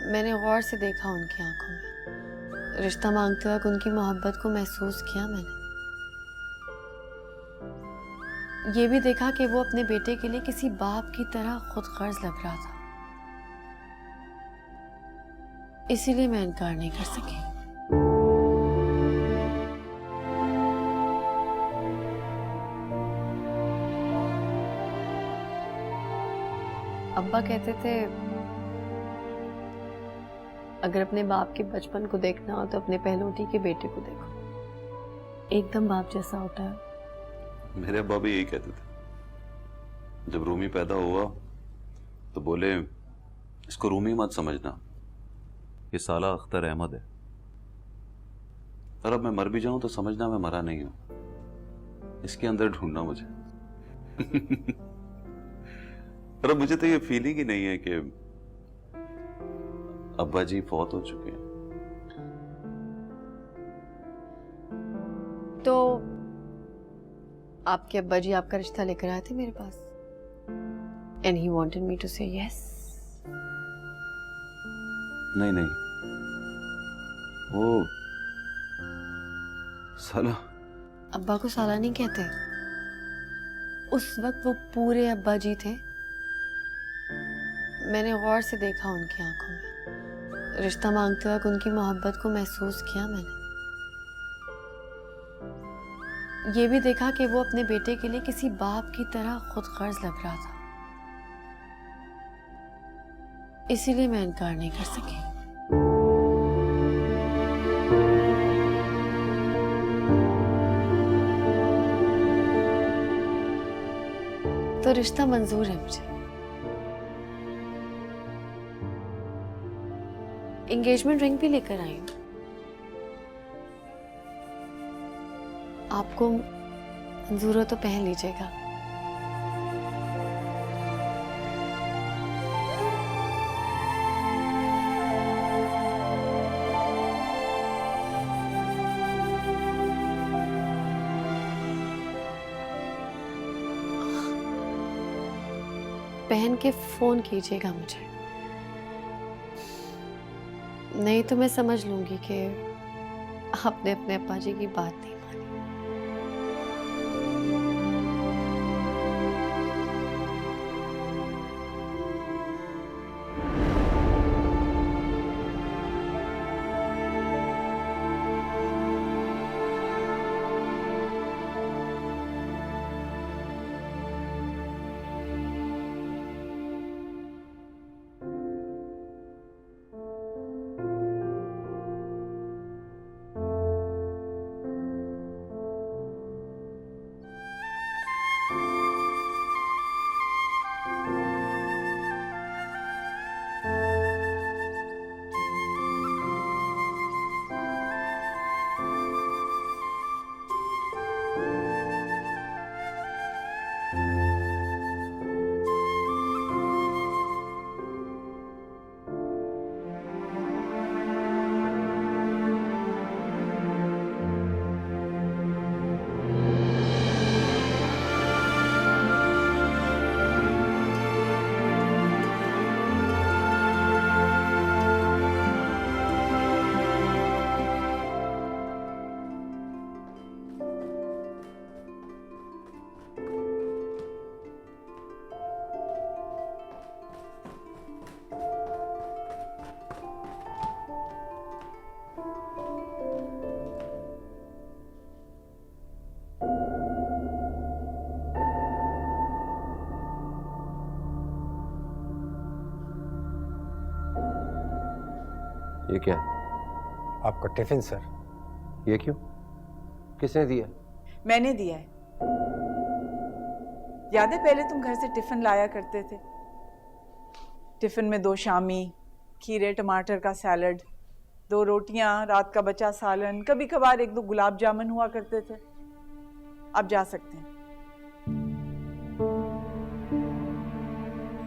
मैंने गौर से देखा उनकी आंखों में, रिश्ता मांगते वक्त उनकी मोहब्बत को महसूस किया मैंने। ये भी देखा कि वो अपने बेटे के लिए किसी बाप की तरह खुद गर्ज लग रहा था। इसीलिए मैं इनकार नहीं कर सकी। अब्बा कहते थे अगर अपने बाप के बचपन को देखना हो तो अपने पहलौठी के बेटे को देखो, एकदम बाप जैसा होता है। मेरे अब्बा भी यही कहते थे। जब रूमी पैदा हुआ तो बोले इसको रूमी मत समझना, ये साला अख्तर अहमद है। और अब मैं मर भी जाऊं तो समझना मैं मरा नहीं हूं, इसके अंदर ढूंढना मुझे। और अब मुझे तो ये फीलिंग ही नहीं है कि अब्बा जी फौत हो चुके हैं। तो आपके अब्बा जी आपका रिश्ता लेकर आए थे मेरे पास, and he wanted me to say yes. नहीं नहीं, वो साला। अब्बा को साला नहीं कहते। उस वक्त वो पूरे अब्बा जी थे। मैंने गौर से देखा उनकी आंखों में, रिश्ता मांगते वक्त उनकी मोहब्बत को महसूस किया मैंने। ये भी देखा कि वो अपने बेटे के लिए किसी बाप की तरह खुद गर्ज लग रहा था। इसीलिए मैं इनकार नहीं कर सकी। तो रिश्ता मंजूर है मुझे। एंगेजमेंट रिंग भी लेकर आई हूं। आपको मंजूर हो तो पहन लीजिएगा। पहन के फोन कीजिएगा मुझे, नहीं तो मैं समझ लूंगी कि आपने अपने अप्पा जी की बात नहीं मानी। ये क्या है? आपका टिफिन सर। ये क्यों? किसने दिया? मैंने दिया है। याद है पहले तुम घर से टिफिन लाया करते थे? टिफिन में 2 शामी, खीरे टमाटर का सैलड, 2 रोटियां, रात का बचा सालन, कभी कभार 1-2 गुलाब जामुन हुआ करते थे। अब जा सकते हैं।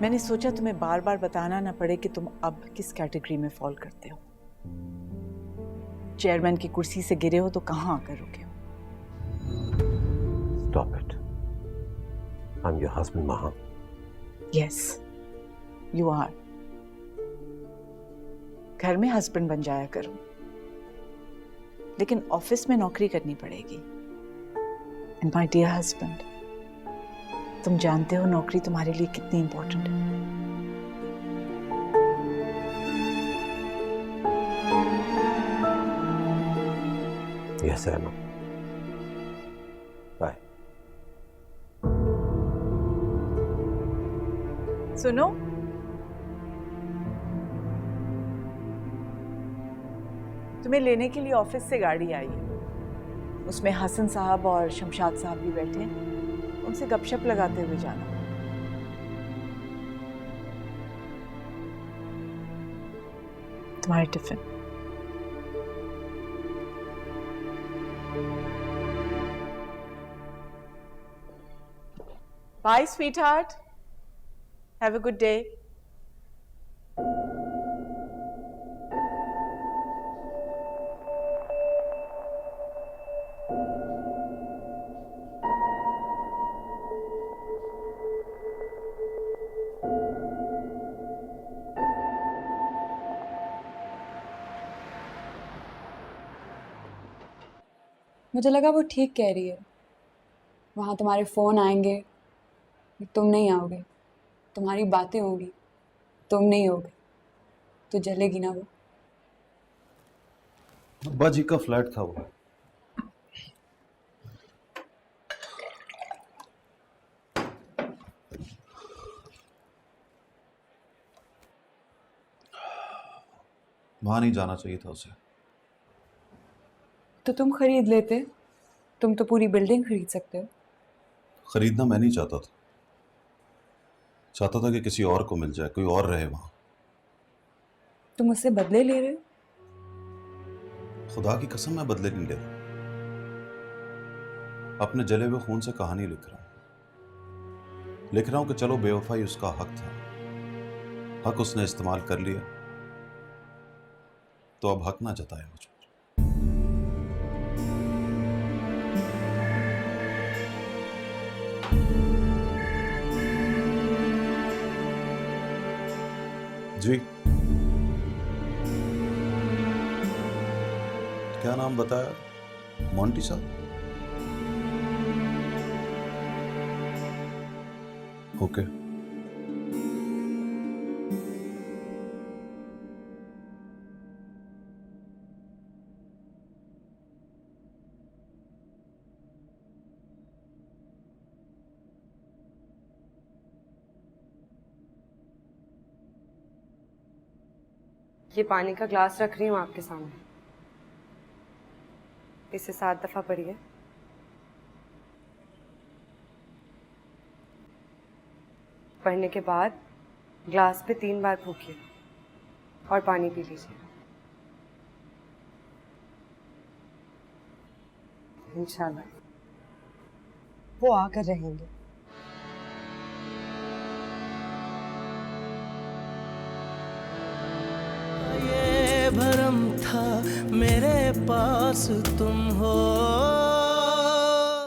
मैंने सोचा तुम्हें बार बार बताना ना पड़े कि तुम अब किस कैटेगरी में फॉल करते हो। चेयरमैन की कुर्सी से गिरे हो तो कहां आकर रुके हो? Stop it. I'm your husband, Maha. Yes, you are. घर में हस्बैंड बन जाया करूं, लेकिन ऑफिस में नौकरी करनी पड़ेगी। एंड माय डियर हस्बैंड, तुम जानते हो नौकरी तुम्हारे लिए कितनी इंपॉर्टेंट है। Yes Rahma, bye. सुनो, तुम्हें लेने के लिए ऑफिस से गाड़ी आई है। उसमें हसन साहब और शमशाद साहब भी बैठे हैं, उनसे गपशप लगाते हुए जाना। तुम्हारे tiffin. Bye sweetheart, have a good day. मुझे लगा वो ठीक कह रही है। वहाँ तुम्हारे फ़ोन आएंगे, तुम नहीं आओगे, तुम्हारी बातें होंगी, तुम नहीं होगे, तो जलेगी ना वो। अब्बा जी का फ्लैट था वो। वहां नहीं जाना चाहिए था उसे। तो तुम खरीद लेते, तुम तो पूरी बिल्डिंग खरीद सकते हो। खरीदना मैं नहीं चाहता था, चाहता था कि किसी और को मिल जाए, कोई और रहे वहां। तुम उससे बदले ले रहे हो। खुदा की कसम मैं बदले नहीं ले रहा, अपने जले हुए खून से कहानी लिख रहा हूं कि चलो बेवफाई उसका हक था, हक उसने इस्तेमाल कर लिया, तो अब हक ना जताए मुझ पर। जी, क्या नाम बताया? मोंटी साहब? ओके। ये पानी का ग्लास रख रही हूँ आपके सामने, इसे 7 दफा पढ़िए। पढ़ने के बाद ग्लास पे 3 बार फूकिए और पानी पी लीजिए। इंशाल्लाह वो आकर रहेंगे। ये भरम था मेरे पास तुम हो।